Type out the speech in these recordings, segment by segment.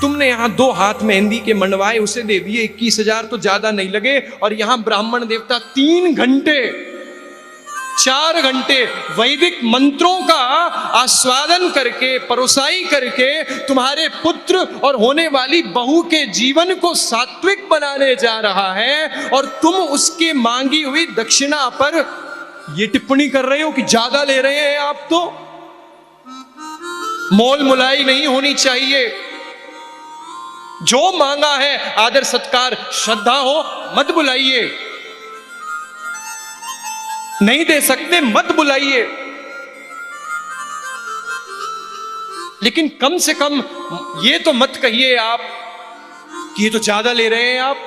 तुमने यहाँ 2 हाथ मेहंदी के मंडवाए, उसे दे दिए 21,000, तो ज्यादा नहीं लगे। और यहाँ ब्राह्मण देवता 3 घंटे 4 घंटे वैदिक मंत्रों का आस्वादन करके, परोसाई करके तुम्हारे पुत्र और होने वाली बहू के जीवन को सात्विक बनाने जा रहा है, और तुम उसके मांगी हुई दक्षिणा पर ये टिप्पणी कर रहे हो कि ज्यादा ले रहे हैं आप। तो मोल मुलाई नहीं होनी चाहिए। जो मांगा है आदर सत्कार श्रद्धा हो, मत बुलाइए। नहीं दे सकते मत बुलाइए, लेकिन कम से कम ये तो मत कहिए आप कि ये तो ज्यादा ले रहे हैं आप।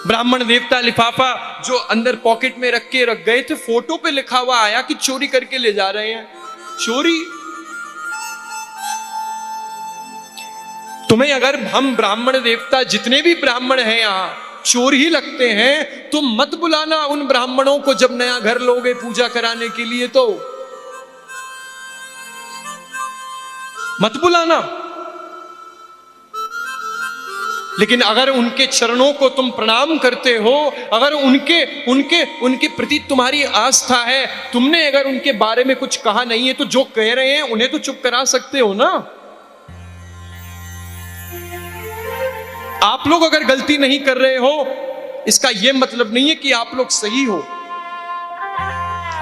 ब्राह्मण देवता लिफाफा जो अंदर पॉकेट में रख गए थे, फोटो पे लिखा हुआ आया कि चोरी करके ले जा रहे हैं। चोरी? तुम्हें अगर हम ब्राह्मण देवता जितने भी ब्राह्मण हैं यहां चोर ही लगते हैं, तो मत बुलाना उन ब्राह्मणों को जब नया घर लोगे पूजा कराने के लिए, तो मत बुलाना। लेकिन अगर उनके चरणों को तुम प्रणाम करते हो, अगर उनके उनके उनके प्रति तुम्हारी आस्था है, तुमने अगर उनके बारे में कुछ कहा नहीं है, तो जो कह रहे हैं उन्हें तो चुप करा सकते हो ना। आप लोग अगर गलती नहीं कर रहे हो, इसका यह मतलब नहीं है कि आप लोग सही हो।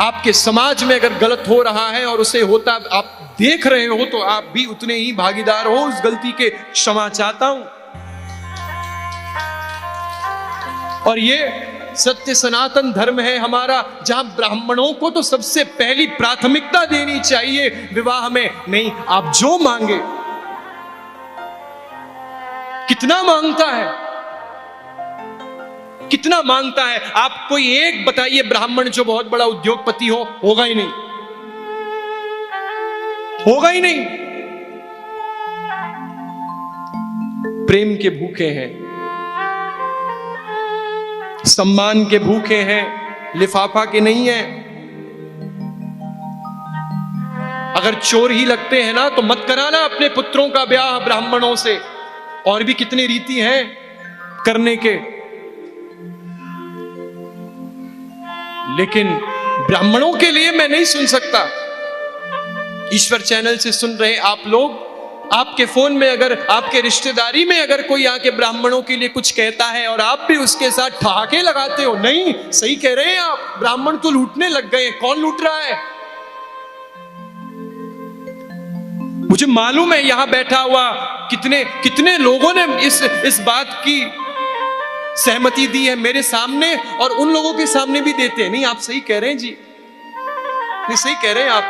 आपके समाज में अगर गलत हो रहा है और उसे होता आप देख रहे हो, तो आप भी उतने ही भागीदार हो उस गलती के। क्षमा चाहता हूं। और ये सत्य सनातन धर्म है हमारा, जहां ब्राह्मणों को तो सबसे पहली प्राथमिकता देनी चाहिए विवाह में। नहीं, आप जो मांगे। कितना मांगता है, कितना मांगता है? आप कोई एक बताइए ब्राह्मण जो बहुत बड़ा उद्योगपति हो। होगा ही नहीं, होगा ही नहीं। प्रेम के भूखे हैं, सम्मान के भूखे हैं, लिफाफा के नहीं है। अगर चोर ही लगते हैं ना, तो मत कराना अपने पुत्रों का ब्याह ब्राह्मणों से। और भी कितने रीति हैं करने के, लेकिन ब्राह्मणों के लिए मैं नहीं सुन सकता। ईश्वर चैनल से सुन रहे आप लोग, आपके फोन में अगर, आपके रिश्तेदारी में अगर कोई आके ब्राह्मणों के लिए कुछ कहता है और आप भी उसके साथ ठहाके लगाते हो, नहीं सही कह रहे हैं आप, ब्राह्मण तो लूटने लग गए। कौन लूट रहा है? मुझे मालूम है यहां बैठा हुआ कितने कितने लोगों ने इस बात की सहमति दी है मेरे सामने, और उन लोगों के सामने भी देते हैं। नहीं, आप सही कह रहे हैं जी, नहीं सही कह रहे हैं आप,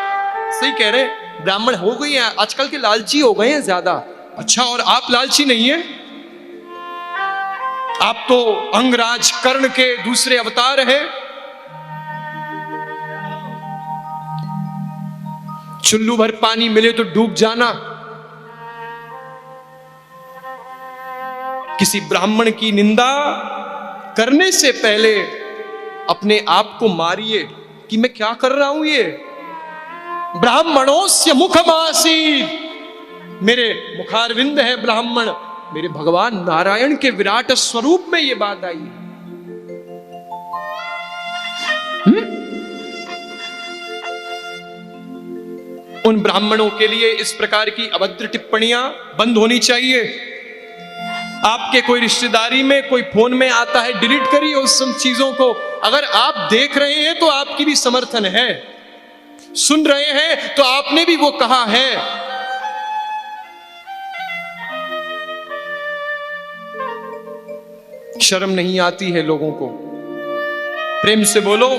सही कह रहे हैं। ब्राह्मण हो गई है आजकल के, लालची हो गए हैं ज्यादा। अच्छा, और आप लालची नहीं है? आप तो अंगराज कर्ण के दूसरे अवतार हैं। चुल्लू भर पानी मिले तो डूब जाना। किसी ब्राह्मण की निंदा करने से पहले अपने आप को मारिए कि मैं क्या कर रहा हूं। ये ब्राह्मणोस्य मुखमासीत्, मेरे मुखारविंद है ब्राह्मण। मेरे भगवान नारायण के विराट स्वरूप में ये बात आई। उन ब्राह्मणों के लिए इस प्रकार की अभद्र टिप्पणियां बंद होनी चाहिए। आपके कोई रिश्तेदारी में कोई फोन में आता है, डिलीट करिए उस सब चीजों को। अगर आप देख रहे हैं तो आपकी भी समर्थन है, सुन रहे हैं तो आपने भी वो कहा है। शर्म नहीं आती है लोगों को? प्रेम से बोलो।